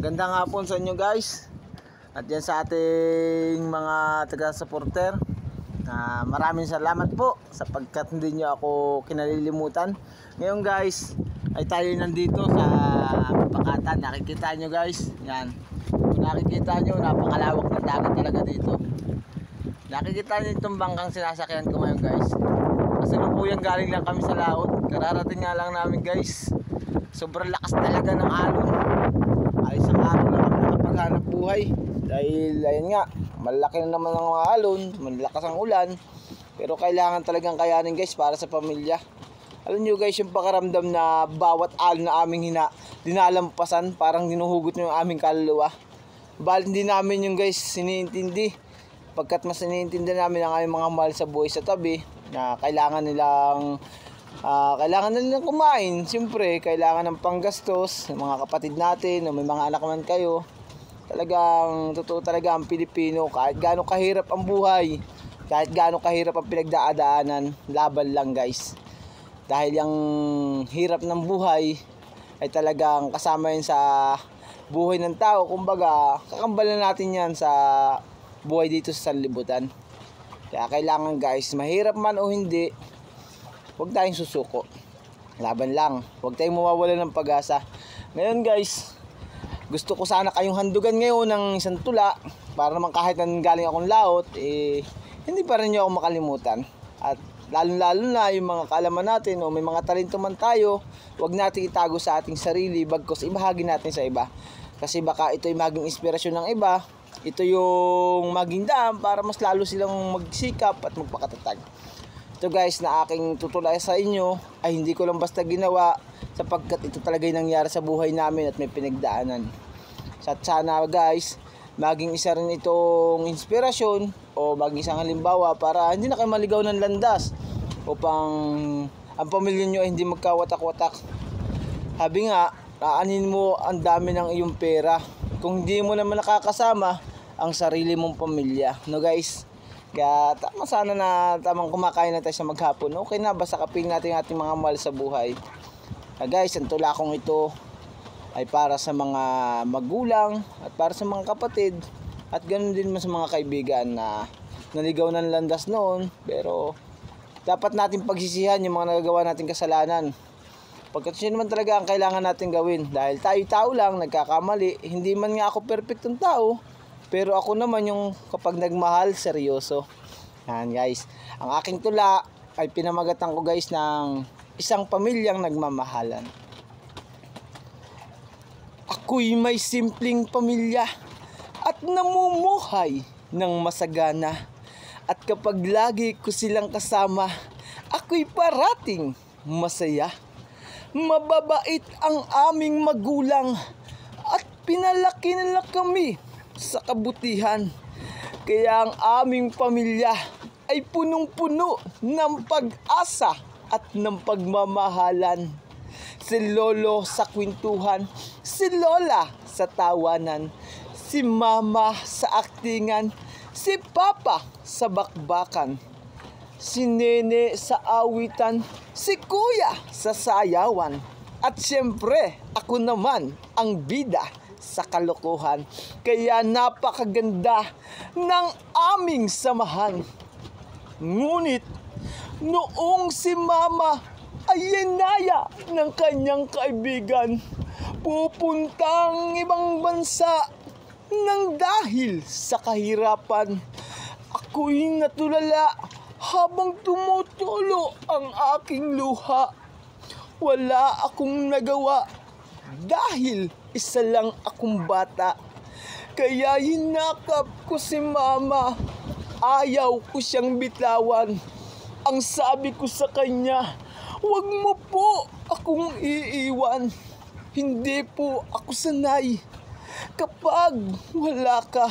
Magandang hapon sa inyo guys. At yan sa ating mga taga-supporter. Maraming salamat po sapagkat hindi nyo ako kinalilimutan. Ngayon guys ay tayo nandito sa Mapakatan. Nakikita nyo guys. Yan. Kung nakikita nyo, napakalawak ng dagat talaga dito. Nakikita nyo itong bangkang sinasakyan ko ngayon guys. Kasalukuyang galing lang kami sa laot. Kararating nga lang namin guys. Sobrang lakas talaga ng alon. Ay isang araw na kami nakapaghanap buhay. Dahil ayun nga, malaki na naman ang mga alon, malakas ang ulan. Pero kailangan talagang kayanin guys para sa pamilya. Alam nyo guys, yung pakaramdam na bawat alon na aming dinalampasan, parang hinuhugot nyo yung aming kaluluwa. Bali hindi namin yung guys siniintindi. Pagkat mas siniintindi namin ang aming mga mahal sa buhay sa tabi, na kailangan nilang kumain. Siyempre, kailangan ng panggastos ng mga kapatid natin, o may mga anak man kayo. Talagang, totoo talaga ang Pilipino, kahit gaano kahirap ang buhay, kahit gaano kahirap ang pinagdadaanan, laban lang guys. Dahil yung hirap ng buhay ay talagang kasama yun sa buhay ng tao. Kumbaga, kakambalan natin yan sa buhay dito sa sanlibutan. Kaya kailangan guys, mahirap man o hindi, huwag tayong susuko. Laban lang. Huwag tayong mawawala ng pag-asa. Ngayon guys, gusto ko sana kayong handugan ngayon ng isang tula para naman kahit nanggaling akong laot, hindi pa rin nyo ako makalimutan. At lalo na yung mga kaalaman natin o may mga talento man tayo, huwag natin itago sa ating sarili, bagkus ibahagi natin sa iba. Kasi baka ito'y maging inspirasyon ng iba, ito yung maging daan para mas lalo silang magsikap at magpakatatag. Ito guys na aking tutulay sa inyo ay hindi ko lang basta ginawa, sapagkat ito talaga yung nangyari sa buhay namin at may pinagdaanan. At sana guys, maging isa rin itong inspirasyon o maging isang halimbawa para hindi na kayo maligaw ng landas upang ang pamilya nyo ay hindi magkawatak-watak. Sabi nga, aanin mo ang dami ng iyong pera kung hindi mo naman nakakasama ang sarili mong pamilya. No guys? Kaya tama sana na tamang kumakain na tayo sa maghapon. Okay na, basta kaping natin ating mga mahal sa buhay. Guys, ang tula kong ito ay para sa mga magulang at para sa mga kapatid at ganoon din sa mga kaibigan na naligaw ng landas noon, pero dapat natin pagsisihan yung mga nagagawa nating kasalanan. Pagkat yun naman talaga ang kailangan natin gawin, dahil tayo-tao lang nagkakamali. Hindi man nga ako perfectong tao, pero ako naman yung kapag nagmahal, seryoso. Yan guys, ang aking tula ay pinamagatan ko guys ng isang pamilyang nagmamahalan. Ako'y may simpleng pamilya at namumuhay ng masagana. At kapag lagi ko silang kasama, ako'y parating masaya. Mababait ang aming magulang at pinalaki nila kami sa kabutihan. Kaya ang aming pamilya ay punong-puno ng pag-asa at ng pagmamahalan. Si lolo sa kwentuhan, si lola sa tawanan, si mama sa aktingan, si papa sa bakbakan, si nene sa awitan, si kuya sa sayawan, at siyempre ako naman ang bida sa kalokohan. Kaya napakaganda ng aming samahan. Ngunit noong si mama ay inaya ng kanyang kaibigan pupuntang ibang bansa nang dahil sa kahirapan, ako'y natulala habang tumutulo ang aking luha. Wala akong nagawa dahil isa lang akong bata. Kaya hinakap ko si mama, ayaw ko siyang bitawan. Ang sabi ko sa kanya, "Huwag mo po akong iiwan. Hindi po ako sanay kapag wala ka."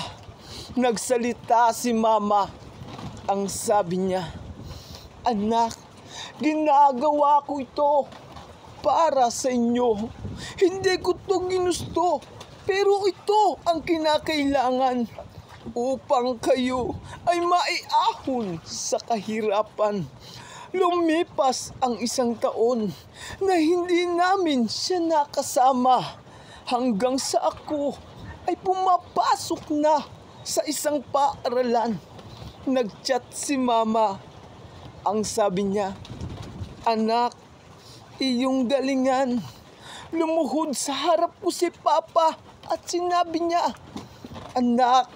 Nagsalita si mama. Ang sabi niya, "Anak, ginagawa ko ito para sa inyo. Hindi ko to ginusto, pero ito ang kinakailangan upang kayo ay maiahon sa kahirapan." Lumipas ang isang taon na hindi namin siya nakasama hanggang sa ako ay pumapasok na sa isang paaralan. Nagchat si mama. Ang sabi niya, "Anak, iyong galingan." Lumuhod sa harap ko si papa at sinabi niya, "Anak,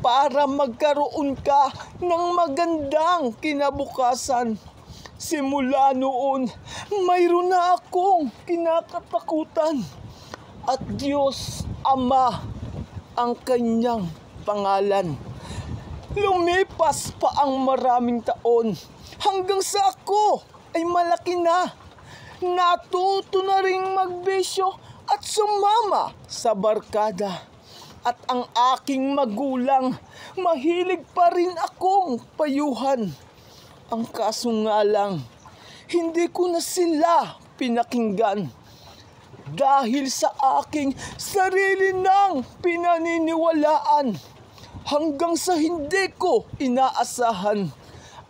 para magkaroon ka ng magandang kinabukasan." Simula noon, mayroon na akong kinakatakutan at Diyos Ama ang kanyang pangalan. Lumipas pa ang maraming taon hanggang sa ako ay malaki na. Natuto na ring magbisyo at sumama sa barkada. At ang aking magulang, mahilig pa rin akong payuhan. Ang kaso nga lang, hindi ko na sila pinakinggan. Dahil sa aking sarili ng pinaniniwalaan, hanggang sa hindi ko inaasahan,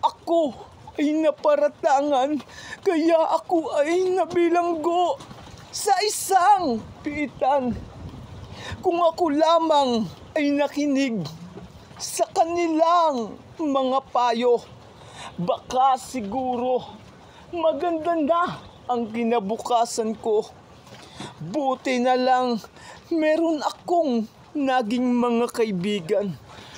ako ay naparatangan, kaya ako ay nabilanggo sa isang piitan. Kung ako lamang ay nakinig sa kanilang mga payo, baka siguro maganda na ang kinabukasan ko. Buti na lang meron akong naging mga kaibigan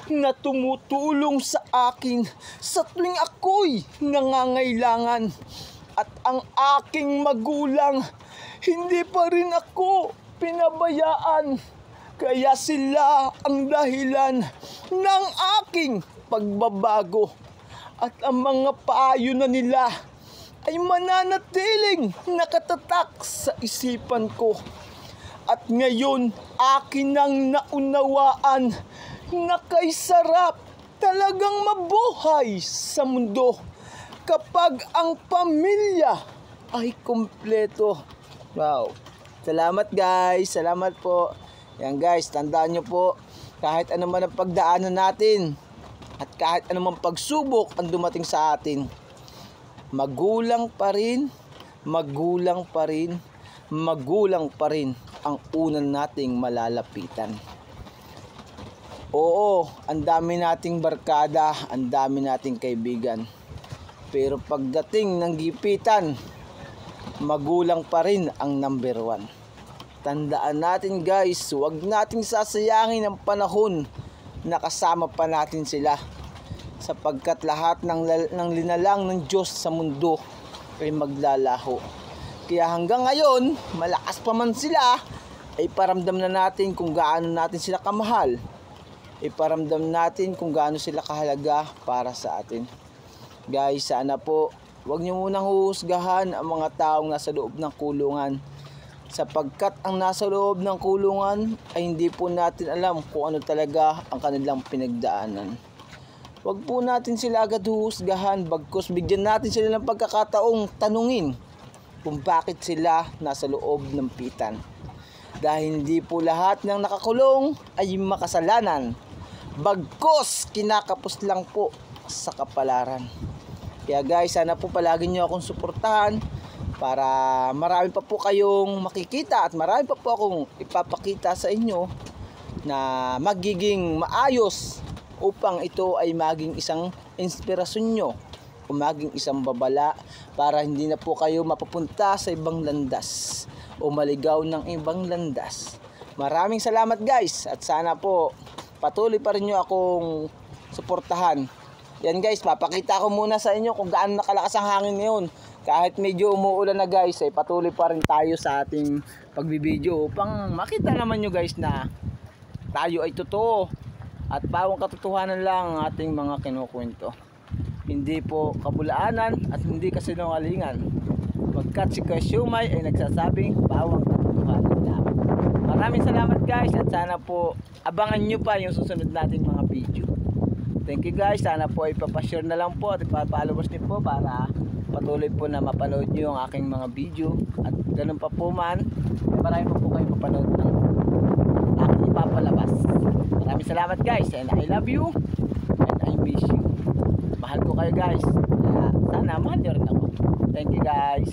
na tumutulong sa akin sa tuwing ako'y nangangailangan. At ang aking magulang, hindi pa rin ako pinabayaan. Kaya sila ang dahilan ng aking pagbabago. At ang mga payo na nila ay mananatiling nakatatak sa isipan ko. At ngayon, akin ang naunawaan na kay sarap talagang mabuhay sa mundo kapag ang pamilya ay kumpleto. Wow. Salamat guys. Salamat po. Yan guys, tandaan nyo po, kahit ano man ang pagdaanan natin at kahit anumang pagsubok ang dumating sa atin, magulang pa rin ang unang nating malalapitan. Oo, ang dami nating barkada, ang dami nating kaibigan. Pero pagdating ng gipitan, magulang pa rin ang number 1. Tandaan natin guys, huwag nating sasayangin ang panahon na kasama pa natin sila, sapagkat lahat ng linalang ng Diyos sa mundo ay maglalaho. Kaya hanggang ngayon, malakas pa man sila, ay paramdam na natin kung gaano natin sila kamahal. Iparamdam natin kung gaano sila kahalaga para sa atin. Guys, sana po huwag niyo munang huhusgahan ang mga taong nasa loob ng kulungan, sapagkat ang nasa loob ng kulungan ay hindi po natin alam kung ano talaga ang kanilang pinagdaanan. Huwag po natin sila agad huhusgahan, bagkus bigyan natin sila ng pagkakataong tanungin kung bakit sila nasa loob ng pitan. Dahil hindi po lahat ng nakakulong ay makasalanan, bagkus kinakapos lang po sa kapalaran. Kaya guys, sana po palagi nyo akong suportahan para marami pa po kayong makikita at marami pa po akong ipapakita sa inyo na magiging maayos upang ito ay maging isang inspirasyon nyo o maging isang babala para hindi na po kayo mapapunta sa ibang landas o maligaw ng ibang landas. Maraming salamat guys, at sana po patuloy pa rin nyo akong suportahan. Yan guys, papakita ko muna sa inyo kung gaano nakalakas ang hangin ngayon. Kahit medyo umuulan na guys, ay patuloy pa rin tayo sa ating pagbibideo upang makita naman nyo guys na tayo ay totoo at pawang katotohanan lang ang ating mga kinukwento. Hindi po kabulaanan at hindi kasinungalingan, pagkat si Kuya Siomay ay nagsasabing pawang katotohanan lang. Maraming salamat guys, at sana po abangan nyo pa yung susunod nating mga video. Thank you guys, sana po ipapashare na lang po at ipapaluwas din po para patuloy po na mapanood nyo ang aking mga video. At ganun pa po man, marami pa po kayo mapanood ng aking ipapalabas. Maraming salamat guys, and I love you and I miss you. Mahal ko kayo guys, kaya sana mahal nyo rin ako. Thank you guys.